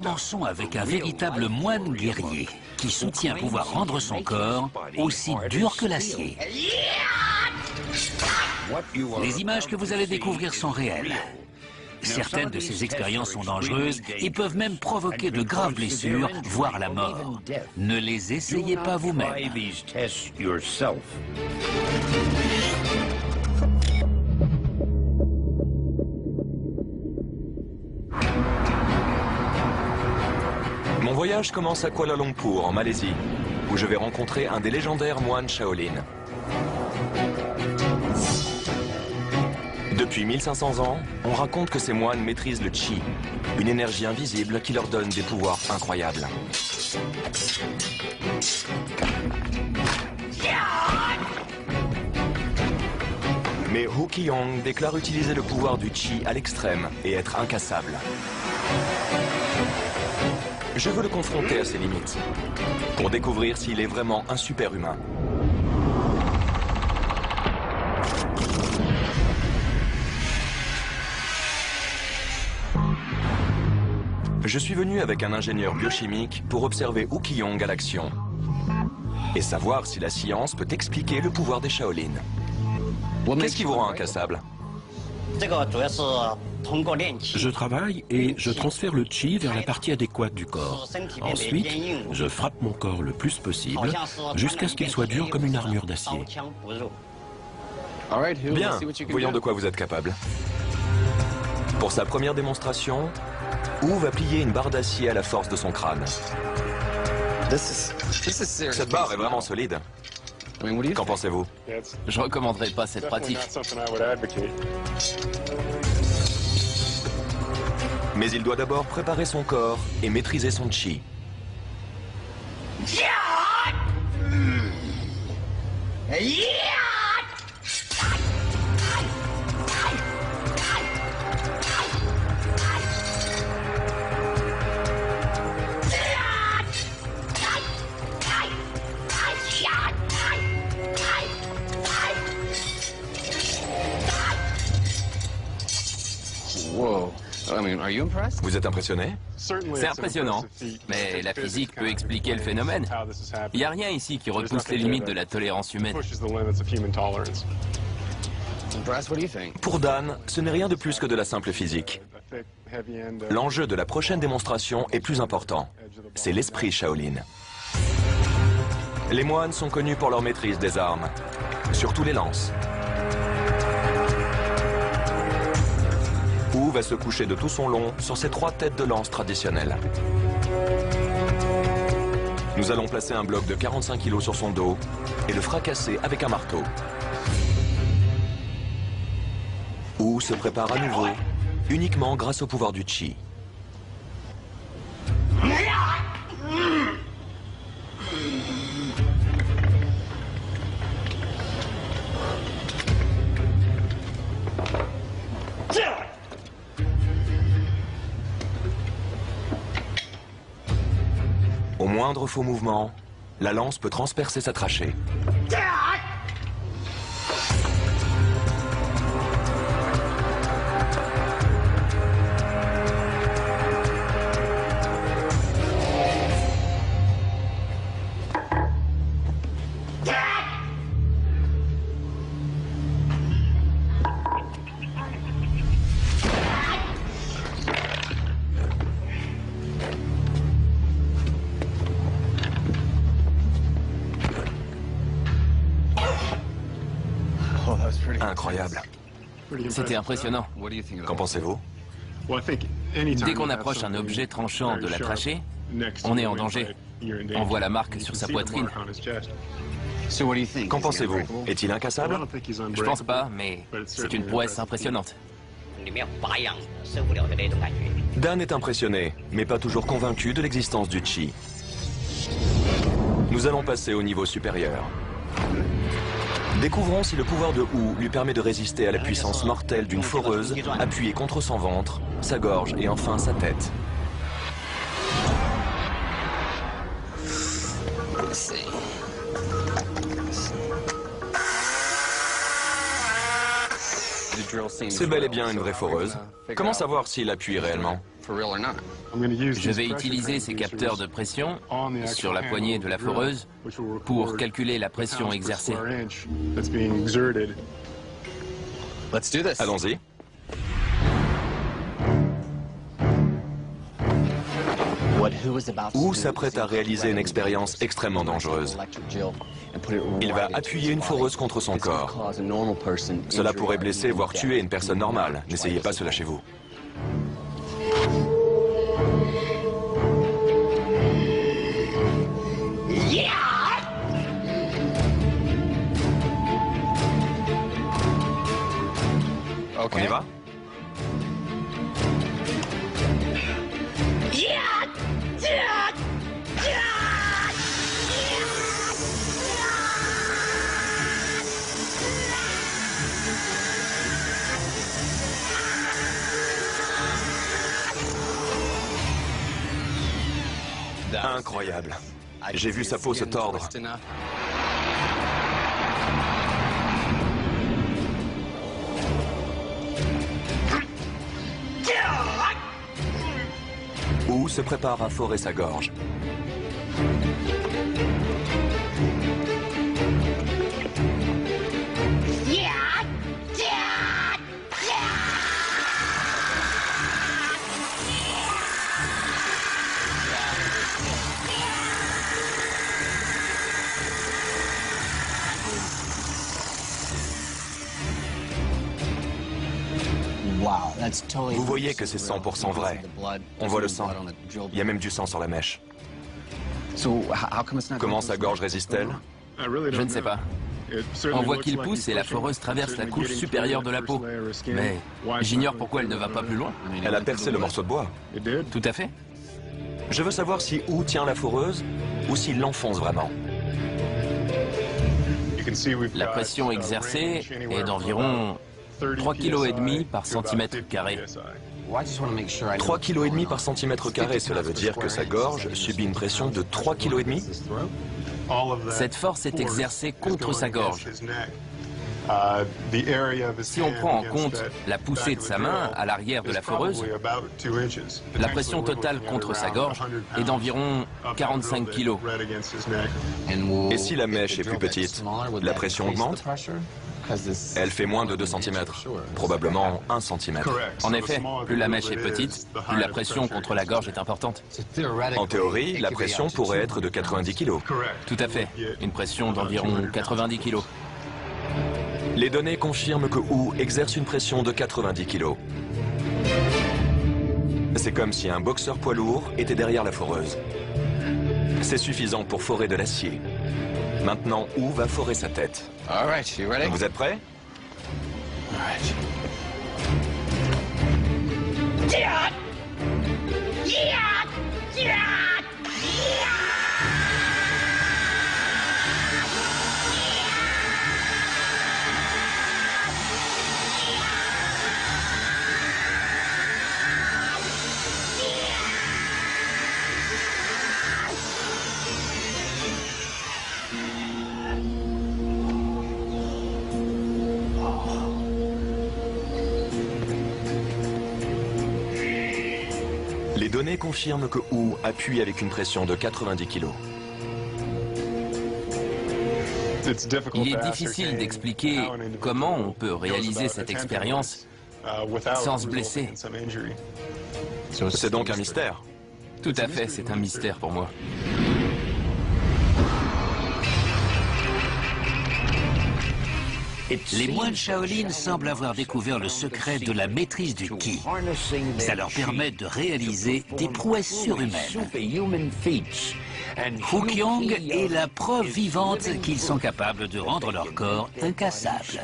Commençons avec un véritable moine guerrier qui soutient pouvoir rendre son corps aussi dur que l'acier. Les images que vous allez découvrir sont réelles. Certaines de ces expériences sont dangereuses et peuvent même provoquer de graves blessures, voire la mort. Ne les essayez pas vous-même. Mon voyage commence à Kuala Lumpur, en Malaisie, où je vais rencontrer un des légendaires moines Shaolin. Depuis 1500 ans, on raconte que ces moines maîtrisent le Qi, une énergie invisible qui leur donne des pouvoirs incroyables. Mais Hu Qiyong déclare utiliser le pouvoir du Qi à l'extrême et être incassable. Je veux le confronter à ses limites, pour découvrir s'il est vraiment un super-humain. Je suis venu avec un ingénieur biochimique pour observer Hu Qiyong à l'action et savoir si la science peut expliquer le pouvoir des Shaolin. Qu'est-ce qui vous rend incassable? Je travaille et je transfère le chi vers la partie adéquate du corps. Ensuite, je frappe mon corps le plus possible jusqu'à ce qu'il soit dur comme une armure d'acier. Bien, voyons de quoi vous êtes capable. Pour sa première démonstration, Hu va plier une barre d'acier à la force de son crâne. Cette barre est vraiment solide. Qu'en pensez-vous? Je recommanderais pas cette pratique. Mais il doit d'abord préparer son corps et maîtriser son chi. Vous êtes impressionné? C'est impressionnant, mais la physique peut expliquer le phénomène. Il n'y a rien ici qui repousse les limites de la tolérance humaine. Pour Dan, ce n'est rien de plus que de la simple physique. L'enjeu de la prochaine démonstration est plus important. C'est l'esprit Shaolin. Les moines sont connus pour leur maîtrise des armes, surtout les lances. Hu va se coucher de tout son long sur ses 3 têtes de lance traditionnelles. Nous allons placer un bloc de 45 kg sur son dos et le fracasser avec un marteau. Hu se prépare à nouveau, uniquement grâce au pouvoir du Qi. Au moindre faux mouvement, la lance peut transpercer sa trachée. Incroyable. C'était impressionnant. Qu'en pensez-vous? Dès qu'on approche un objet tranchant de la trachée, on est en danger. On voit la marque sur sa poitrine. Qu'en pensez-vous? Est-il incassable? Je pense pas, mais c'est une prouesse impressionnante. Dan est impressionné, mais pas toujours convaincu de l'existence du Qi. Nous allons passer au niveau supérieur. Découvrons si le pouvoir de Hu lui permet de résister à la puissance mortelle d'une foreuse appuyée contre son ventre, sa gorge et enfin sa tête. C'est bel et bien une vraie foreuse. Comment savoir s'il appuie réellement? Je vais utiliser ces capteurs de pression sur la poignée de la foreuse pour calculer la pression exercée. Allons-y. Wu s'apprête à réaliser une expérience extrêmement dangereuse. Il va appuyer une foreuse contre son corps. Cela pourrait blesser, voire tuer une personne normale. N'essayez pas cela chez vous. On y va? Incroyable. J'ai vu sa peau se tordre. Wu se prépare à forer sa gorge. Vous voyez que c'est 100% vrai. On voit le sang. Il y a même du sang sur la mèche. Comment sa gorge résiste-t-elle? Je ne sais pas. On voit qu'il pousse et la foreuse traverse la couche supérieure de la peau. Mais j'ignore pourquoi elle ne va pas plus loin. Elle a percé le morceau de bois. Tout à fait. Je veux savoir si Wu tient la foreuse ou s'il l'enfonce vraiment. La pression exercée est d'environ 3,5 kg par centimètre carré. 3,5 kg par centimètre carré, cela veut dire que sa gorge subit une pression de 3,5 kg. Cette force est exercée contre sa gorge. Si on prend en compte la poussée de sa main à l'arrière de la foreuse, la pression totale contre sa gorge est d'environ 45 kg. Et si la mèche est plus petite, la pression augmente? Elle fait moins de 2 cm, probablement 1 cm. En effet, plus la mèche est petite, plus la pression contre la gorge est importante. En théorie, la pression pourrait être de 90 kg. Tout à fait, une pression d'environ 90 kg. Les données confirment que Wu exerce une pression de 90 kg. C'est comme si un boxeur poids lourd était derrière la foreuse. C'est suffisant pour forer de l'acier. Maintenant, Wu va forer sa tête. Vous êtes prêts? Les données confirment que Wu appuie avec une pression de 90 kg. Il est difficile d'expliquer comment on peut réaliser cette expérience sans se blesser. C'est donc un mystère. Tout à fait, c'est un mystère pour moi. Les moines Shaolin semblent avoir découvert le secret de la maîtrise du ki. Ça leur permet de réaliser des prouesses surhumaines. Hu Qiong est la preuve vivante qu'ils sont capables de rendre leur corps incassable.